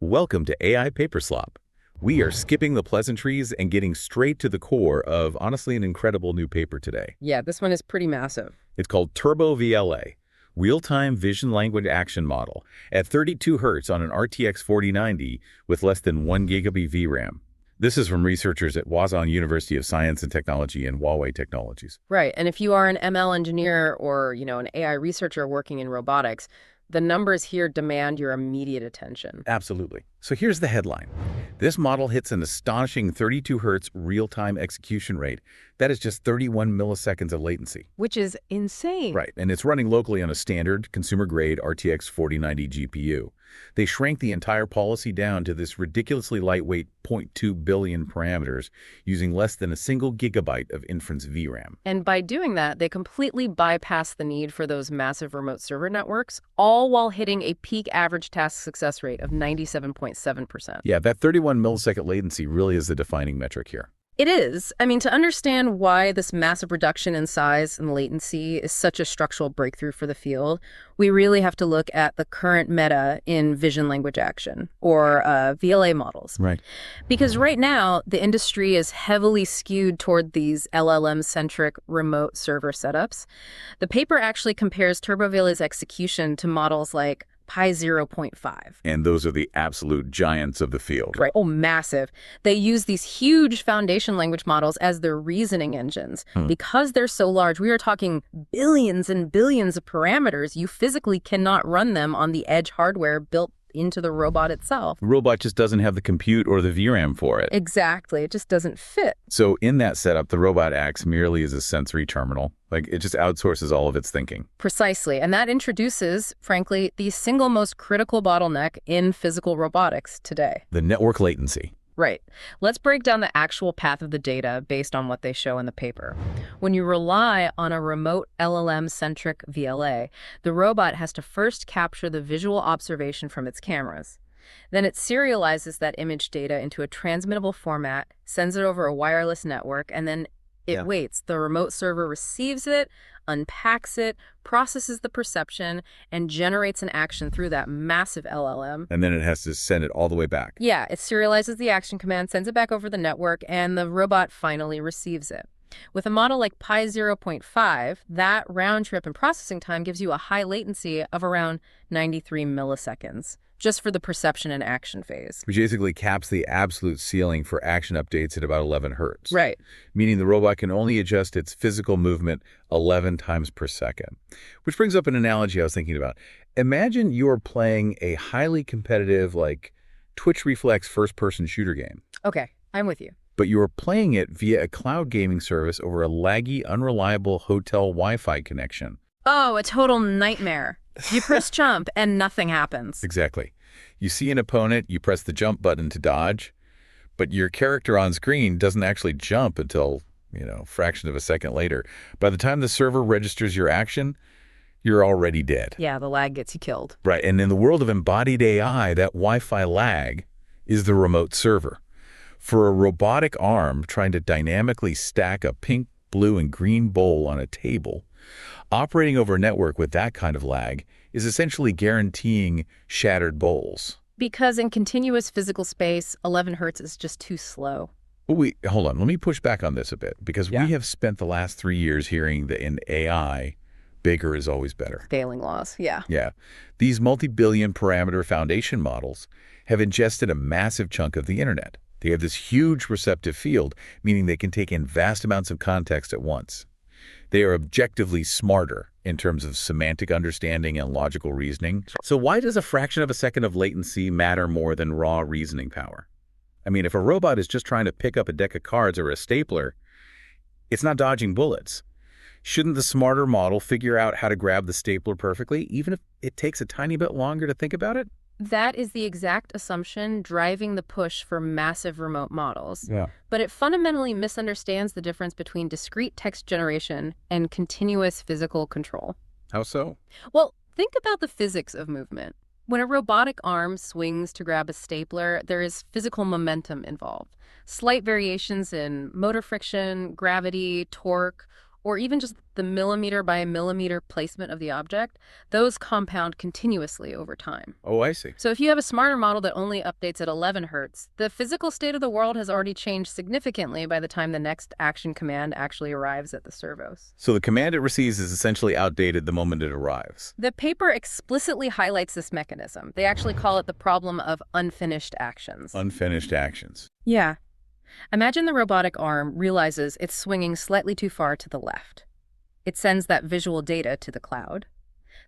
Welcome to AI Paper Slop. We are skipping the pleasantries and getting straight to the core of, honestly, an incredible new paper today. Yeah, this one is pretty massive. It's called TurboVLA, Real-Time Vision Language Action Model, at 32 Hz on an RTX 4090 with less than 1 GB VRAM. This is from researchers at Wazan University of Science and Technology and Huawei Technologies. Right, and if you are an ML engineer or, an AI researcher working in robotics, the numbers here demand your immediate attention. Absolutely. So here's the headline. This model hits an astonishing 32 Hz real-time execution rate. That is just 31 milliseconds of latency. Which is insane. Right, and it's running locally on a standard, consumer-grade RTX 4090 GPU. They shrank the entire policy down to this ridiculously lightweight 0.2 billion parameters using less than a single gigabyte of inference VRAM. And by doing that, they completely bypass the need for those massive remote server networks, all while hitting a peak average task success rate of 97.7%. Yeah, that 31 millisecond latency really is the defining metric here. It is. To understand why this massive reduction in size and latency is such a structural breakthrough for the field, we really have to look at the current meta in vision language action, or VLA models. Right. Because right now, the industry is heavily skewed toward these LLM-centric remote server setups. The paper actually compares TurboVLA's execution to models like Pi 0.5. And those are the absolute giants of the field. Right. Oh, massive. They use these huge foundation language models as their reasoning engines. Because they're so large, we are talking billions and billions of parameters. You physically cannot run them on the edge hardware built into the robot itself. The robot just doesn't have the compute or the VRAM for it. Exactly. It just doesn't fit. So in that setup, the robot acts merely as a sensory terminal. It just outsources all of its thinking. Precisely. And that introduces, frankly, the single most critical bottleneck in physical robotics today. The network latency. Right. Let's break down the actual path of the data based on what they show in the paper. When you rely on a remote LLM-centric VLA, the robot has to first capture the visual observation from its cameras. Then it serializes that image data into a transmittable format, sends it over a wireless network, and then it waits. The remote server receives it, unpacks it, processes the perception, and generates an action through that massive LLM. And then it has to send it all the way back. Yeah, it serializes the action command, sends it back over the network, and the robot finally receives it. With a model like Pi 0.5, that round trip and processing time gives you a high latency of around 93 milliseconds, just for the perception and action phase. Which basically caps the absolute ceiling for action updates at about 11 hertz. Right. Meaning the robot can only adjust its physical movement 11 times per second. Which brings up an analogy I was thinking about. Imagine you're playing a highly competitive, Twitch Reflex first-person shooter game. Okay, I'm with you. But you are playing it via a cloud gaming service over a laggy, unreliable hotel Wi-Fi connection. Oh, a total nightmare. You press jump and nothing happens. Exactly. You see an opponent, you press the jump button to dodge, but your character on screen doesn't actually jump until, a fraction of a second later. By the time the server registers your action, you're already dead. Yeah, the lag gets you killed. Right, and in the world of embodied AI, that Wi-Fi lag is the remote server. For a robotic arm trying to dynamically stack a pink, blue, and green bowl on a table, operating over a network with that kind of lag is essentially guaranteeing shattered bowls. Because in continuous physical space, 11 hertz is just too slow. Hold on. Let me push back on this a bit, because we have spent the last 3 years hearing that in AI, bigger is always better. Scaling laws, yeah. Yeah. These multi-billion parameter foundation models have ingested a massive chunk of the internet. They have this huge receptive field, meaning they can take in vast amounts of context at once. They are objectively smarter in terms of semantic understanding and logical reasoning. So why does a fraction of a second of latency matter more than raw reasoning power? If a robot is just trying to pick up a deck of cards or a stapler, it's not dodging bullets. Shouldn't the smarter model figure out how to grab the stapler perfectly, even if it takes a tiny bit longer to think about it? That is the exact assumption driving the push for massive remote models. Yeah. But it fundamentally misunderstands the difference between discrete text generation and continuous physical control. How so? Well, think about the physics of movement. When a robotic arm swings to grab a stapler, there is physical momentum involved. Slight variations in motor friction, gravity, torque, or even just the millimeter by millimeter placement of the object, those compound continuously over time. Oh, I see. So if you have a smarter model that only updates at 11 hertz, the physical state of the world has already changed significantly by the time the next action command actually arrives at the servos. So the command it receives is essentially outdated the moment it arrives. The paper explicitly highlights this mechanism. They actually call it the problem of unfinished actions. Unfinished actions. Yeah. Imagine the robotic arm realizes it's swinging slightly too far to the left. It sends that visual data to the cloud.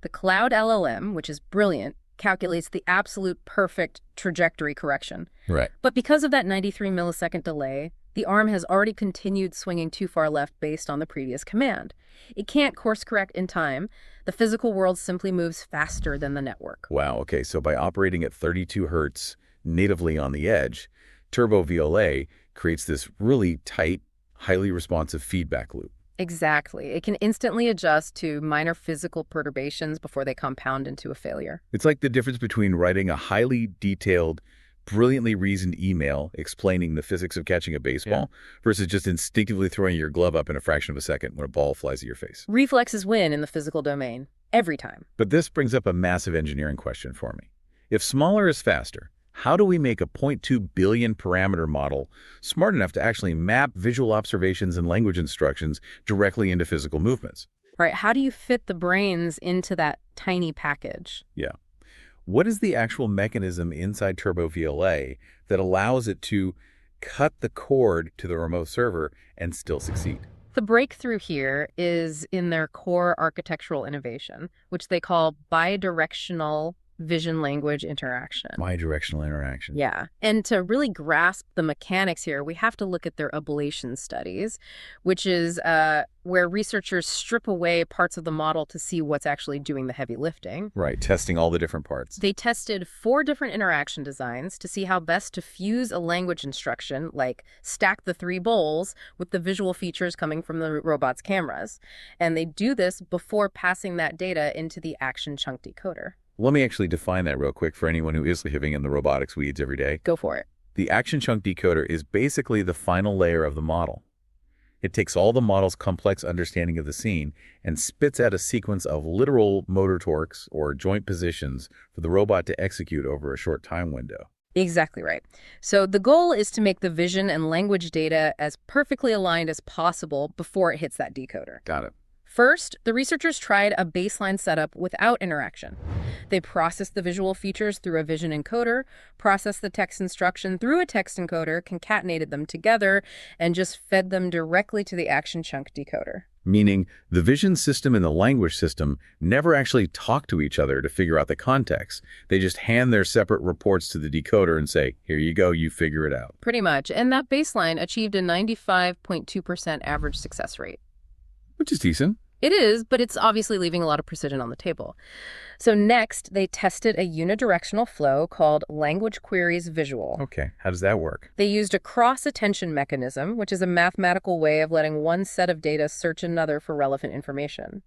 The cloud LLM, which is brilliant, calculates the absolute perfect trajectory correction. Right. But because of that 93 millisecond delay, the arm has already continued swinging too far left based on the previous command. It can't course correct in time. The physical world simply moves faster than the network. Wow, okay, so by operating at 32 hertz natively on the edge, TurboVLA creates this really tight, highly responsive feedback loop. Exactly. It can instantly adjust to minor physical perturbations before they compound into a failure. It's like the difference between writing a highly detailed, brilliantly reasoned email explaining the physics of catching a baseball versus just instinctively throwing your glove up in a fraction of a second when a ball flies at your face. Reflexes win in the physical domain, every time. But this brings up a massive engineering question for me. If smaller is faster, how do we make a 0.2 billion parameter model smart enough to actually map visual observations and language instructions directly into physical movements? Right, how do you fit the brains into that tiny package? Yeah. What is the actual mechanism inside TurboVLA that allows it to cut the cord to the remote server and still succeed? The breakthrough here is in their core architectural innovation, which they call bidirectional vision-language interaction. Bidirectional interaction. Yeah. And to really grasp the mechanics here, we have to look at their ablation studies, which is where researchers strip away parts of the model to see what's actually doing the heavy lifting. Right, testing all the different parts. They tested 4 different interaction designs to see how best to fuse a language instruction, like stack the 3 bowls, with the visual features coming from the robot's cameras. And they do this before passing that data into the action chunk decoder. Let me actually define that real quick for anyone who is living in the robotics weeds every day. Go for it. The action chunk decoder is basically the final layer of the model. It takes all the model's complex understanding of the scene and spits out a sequence of literal motor torques or joint positions for the robot to execute over a short time window. Exactly right. So the goal is to make the vision and language data as perfectly aligned as possible before it hits that decoder. Got it. First, the researchers tried a baseline setup without interaction. They processed the visual features through a vision encoder, processed the text instruction through a text encoder, concatenated them together, and just fed them directly to the action chunk decoder. Meaning the vision system and the language system never actually talk to each other to figure out the context. They just hand their separate reports to the decoder and say, here you go, you figure it out. Pretty much. And that baseline achieved a 95.2% average success rate. Which is decent. It is, but it's obviously leaving a lot of precision on the table. So next, they tested a unidirectional flow called language queries visual. Okay, how does that work? They used a cross-attention mechanism, which is a mathematical way of letting one set of data search another for relevant information.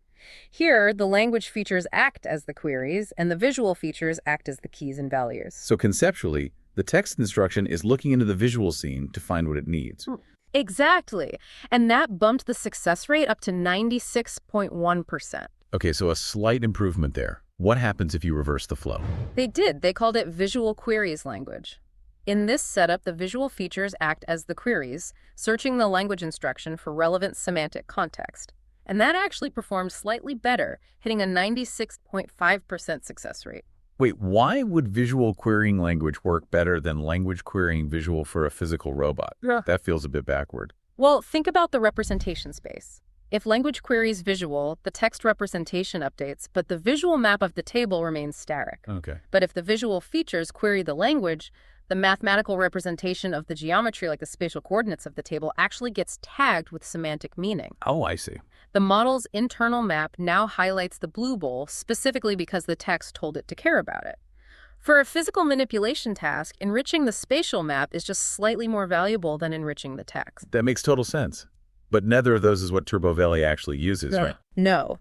Here, the language features act as the queries, and the visual features act as the keys and values. So conceptually, the text instruction is looking into the visual scene to find what it needs. Exactly. And that bumped the success rate up to 96.1%. Okay, so a slight improvement there. What happens if you reverse the flow? They did. They called it visual queries language. In this setup, the visual features act as the queries, searching the language instruction for relevant semantic context. And that actually performed slightly better, hitting a 96.5% success rate. Wait, why would visual querying language work better than language querying visual for a physical robot? Yeah. That feels a bit backward. Well, think about the representation space. If language queries visual, the text representation updates, but the visual map of the table remains static. Okay. But if the visual features query the language, the mathematical representation of the geometry, like the spatial coordinates of the table, actually gets tagged with semantic meaning. Oh, I see. The model's internal map now highlights the blue bowl specifically because the text told it to care about it. For a physical manipulation task, enriching the spatial map is just slightly more valuable than enriching the text. That makes total sense. But neither of those is what TurboVLA actually uses, right? No.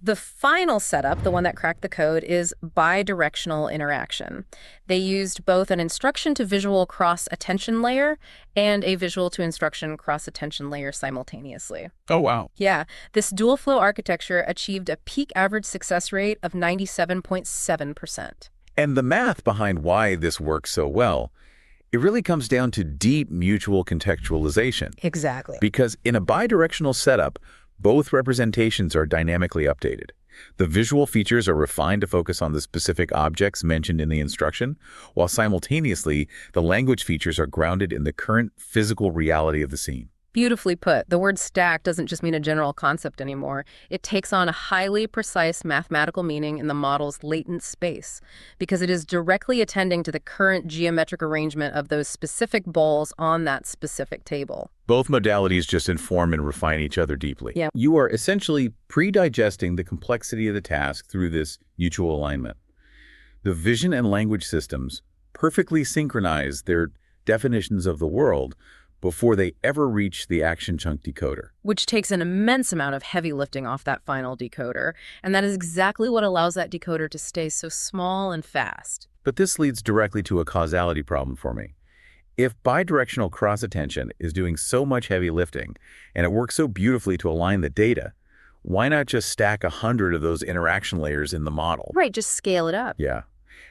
The final setup, the one that cracked the code, is bidirectional interaction. They used both an instruction-to-visual cross-attention layer and a visual-to-instruction cross-attention layer simultaneously. Oh, wow. Yeah, this dual-flow architecture achieved a peak average success rate of 97.7%. And the math behind why this works so well, it really comes down to deep mutual contextualization. Exactly. Because in a bidirectional setup, both representations are dynamically updated. The visual features are refined to focus on the specific objects mentioned in the instruction, while simultaneously, the language features are grounded in the current physical reality of the scene. Beautifully put. The word stack doesn't just mean a general concept anymore. It takes on a highly precise mathematical meaning in the model's latent space, because it is directly attending to the current geometric arrangement of those specific balls on that specific table. Both modalities just inform and refine each other deeply. Yeah. You are essentially pre-digesting the complexity of the task through this mutual alignment. The vision and language systems perfectly synchronize their definitions of the world before they ever reach the action chunk decoder. Which takes an immense amount of heavy lifting off that final decoder, and that is exactly what allows that decoder to stay so small and fast. But this leads directly to a causality problem for me. If bidirectional cross-attention is doing so much heavy lifting, and it works so beautifully to align the data, why not just stack 100 of those interaction layers in the model? Right, just scale it up. Yeah.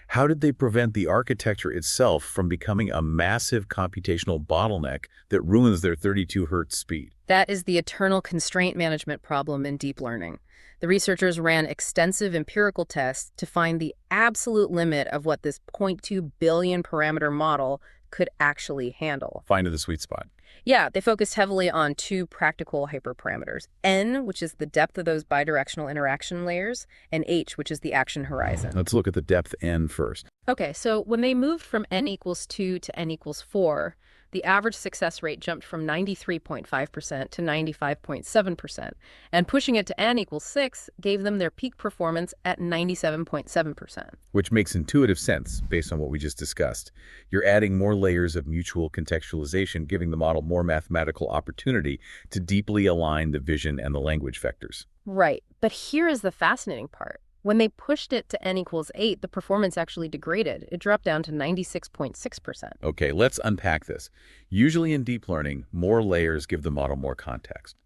How did they prevent the architecture itself from becoming a massive computational bottleneck that ruins their 32 Hz speed? That is the eternal constraint management problem in deep learning. The researchers ran extensive empirical tests to find the absolute limit of what this 0.2 billion parameter model could actually handle. Finding the sweet spot. Yeah, they focused heavily on two practical hyperparameters, n, which is the depth of those bidirectional interaction layers, and h, which is the action horizon. Let's look at the depth n first. Okay, so when they moved from n equals 2 to n equals 4, the average success rate jumped from 93.5% to 95.7%, and pushing it to n equals 6 gave them their peak performance at 97.7%. Which makes intuitive sense based on what we just discussed. You're adding more layers of mutual contextualization, giving the model more mathematical opportunity to deeply align the vision and the language vectors. Right, but here is the fascinating part. When they pushed it to n equals 8, the performance actually degraded. It dropped down to 96.6%. Okay, let's unpack this. Usually in deep learning, more layers give the model more context.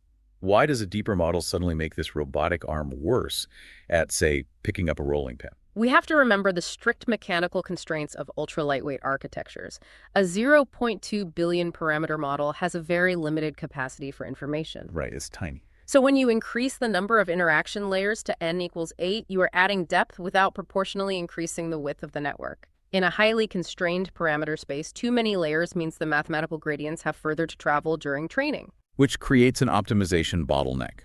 Why does a deeper model suddenly make this robotic arm worse at, say, picking up a rolling pin? We have to remember the strict mechanical constraints of ultra-lightweight architectures. A 0.2 billion parameter model has a very limited capacity for information. Right, it's tiny. So when you increase the number of interaction layers to n equals 8, you are adding depth without proportionally increasing the width of the network. In a highly constrained parameter space, too many layers means the mathematical gradients have further to travel during training. Which creates an optimization bottleneck.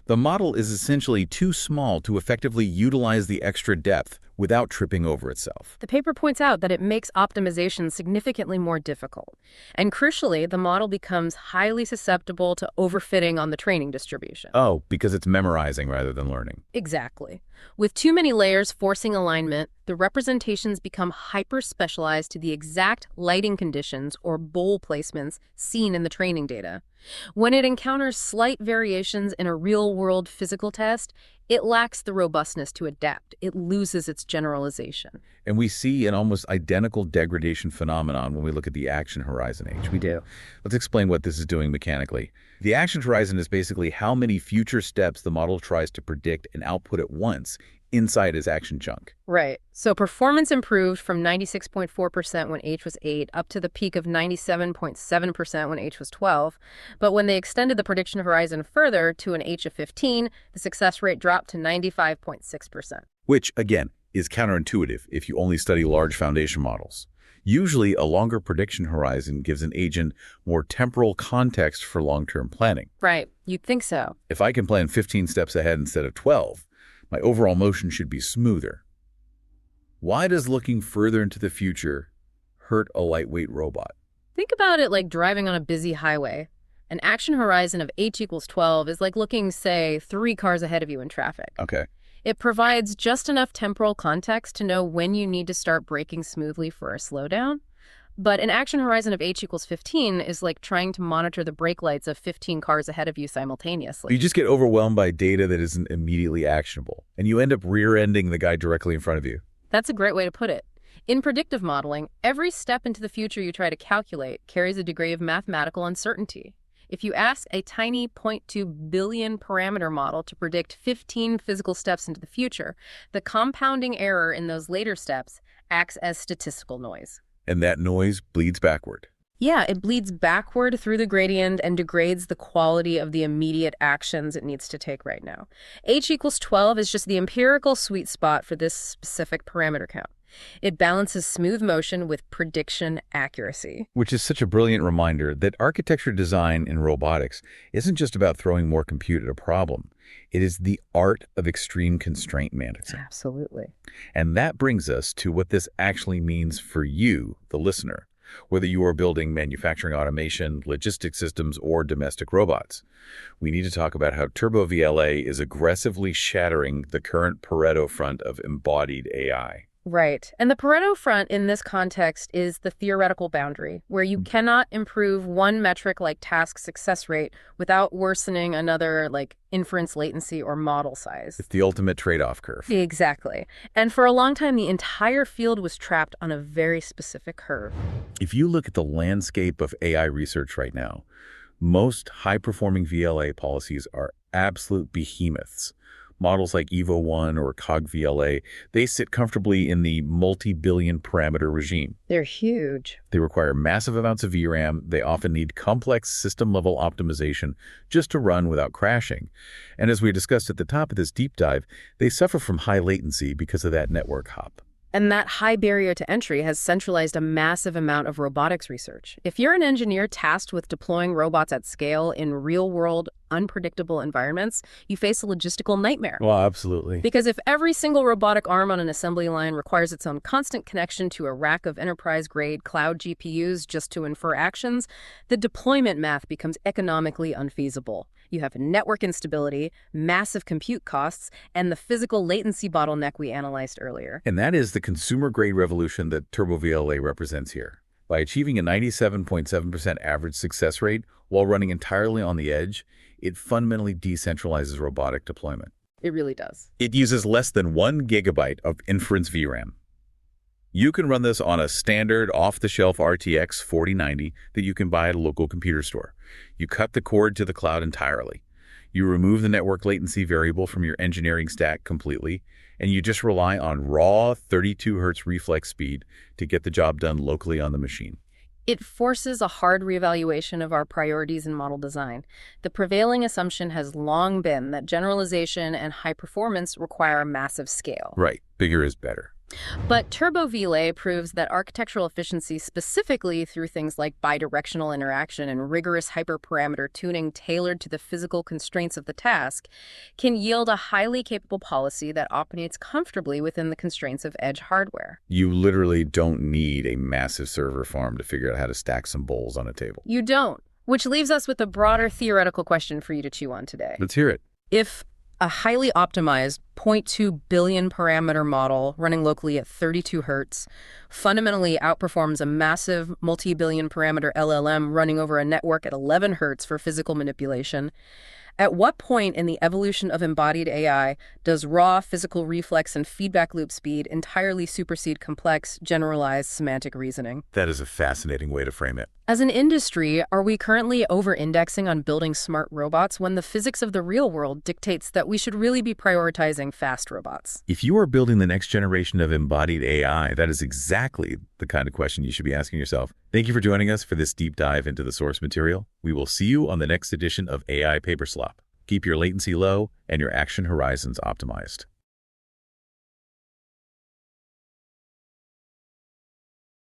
The model is essentially too small to effectively utilize the extra depth without tripping over itself. The paper points out that it makes optimization significantly more difficult. And crucially, the model becomes highly susceptible to overfitting on the training distribution. Oh, because it's memorizing rather than learning. Exactly. With too many layers forcing alignment, the representations become hyper-specialized to the exact lighting conditions or bowl placements seen in the training data. When it encounters slight variations in a real-world physical test, it lacks the robustness to adapt. It loses its generalization. And we see an almost identical degradation phenomenon when we look at the action horizon age. We do. Let's explain what this is doing mechanically. The action horizon is basically how many future steps the model tries to predict and output at once inside its action chunk. Right. So performance improved from 96.4% when H was 8 up to the peak of 97.7% when H was 12. But when they extended the prediction horizon further to an H of 15, the success rate dropped to 95.6%. Which, again, is counterintuitive if you only study large foundation models. Usually, a longer prediction horizon gives an agent more temporal context for long-term planning. Right. You'd think so. If I can plan 15 steps ahead instead of 12, my overall motion should be smoother. Why does looking further into the future hurt a lightweight robot? Think about it like driving on a busy highway. An action horizon of H equals 12 is like looking, say, 3 cars ahead of you in traffic. Okay. It provides just enough temporal context to know when you need to start braking smoothly for a slowdown, But an action horizon of h equals 15 is like trying to monitor the brake lights of 15 cars ahead of you simultaneously. You just get overwhelmed by data that isn't immediately actionable, and you end up rear-ending the guy directly in front of you. That's a great way to put it. In predictive modeling, every step into the future you try to calculate carries a degree of mathematical uncertainty. If you ask a tiny 0.2 billion parameter model to predict 15 physical steps into the future, the compounding error in those later steps acts as statistical noise. And that noise bleeds backward. Yeah, it bleeds backward through the gradient and degrades the quality of the immediate actions it needs to take right now. H equals 12 is just the empirical sweet spot for this specific parameter count. It balances smooth motion with prediction accuracy. Which is such a brilliant reminder that architecture design in robotics isn't just about throwing more compute at a problem. It is the art of extreme constraint management. Absolutely. And that brings us to what this actually means for you, the listener, whether you are building manufacturing automation, logistics systems, or domestic robots. We need to talk about how TurboVLA is aggressively shattering the current Pareto front of embodied AI. Right. And the Pareto front in this context is the theoretical boundary, where you cannot improve one metric like task success rate without worsening another like inference latency or model size. It's the ultimate trade-off curve. Exactly. And for a long time, the entire field was trapped on a very specific curve. If you look at the landscape of AI research right now, most high-performing VLA policies are absolute behemoths. Models like Evo1 or CogVLA, they sit comfortably in the multi-billion parameter regime. They're huge. They require massive amounts of VRAM. They often need complex system-level optimization just to run without crashing. And as we discussed at the top of this deep dive, they suffer from high latency because of that network hop. And that high barrier to entry has centralized a massive amount of robotics research. If you're an engineer tasked with deploying robots at scale in real-world, unpredictable environments, you face a logistical nightmare. Well, absolutely. Because if every single robotic arm on an assembly line requires its own constant connection to a rack of enterprise-grade cloud GPUs just to infer actions, the deployment math becomes economically unfeasible. You have network instability, massive compute costs, and the physical latency bottleneck we analyzed earlier. And that is the consumer-grade revolution that TurboVLA represents here. By achieving a 97.7% average success rate while running entirely on the edge, it fundamentally decentralizes robotic deployment. It really does. It uses less than 1 gigabyte of inference VRAM. You can run this on a standard off-the-shelf RTX 4090 that you can buy at a local computer store. You cut the cord to the cloud entirely. You remove the network latency variable from your engineering stack completely, and you just rely on raw 32 Hz reflex speed to get the job done locally on the machine. It forces a hard reevaluation of our priorities in model design. The prevailing assumption has long been that generalization and high performance require massive scale. Right. Bigger is better. But TurboVLA proves that architectural efficiency, specifically through things like bidirectional interaction and rigorous hyperparameter tuning tailored to the physical constraints of the task, can yield a highly capable policy that operates comfortably within the constraints of edge hardware. You literally don't need a massive server farm to figure out how to stack some bowls on a table. You don't, which leaves us with a broader theoretical question for you to chew on today. Let's hear it. If a highly optimized 0.2 billion parameter model running locally at 32 Hertz fundamentally outperforms a massive multi-billion parameter LLM running over a network at 11 Hertz for physical manipulation, at what point in the evolution of embodied AI does raw physical reflex and feedback loop speed entirely supersede complex, generalized semantic reasoning? That is a fascinating way to frame it. As an industry, are we currently over-indexing on building smart robots when the physics of the real world dictates that we should really be prioritizing fast robots? If you are building the next generation of embodied AI, that is exactly the kind of question you should be asking yourself. Thank you for joining us for this deep dive into the source material. We will see you on the next edition of AI Paper Slop. Keep your latency low and your action horizons optimized.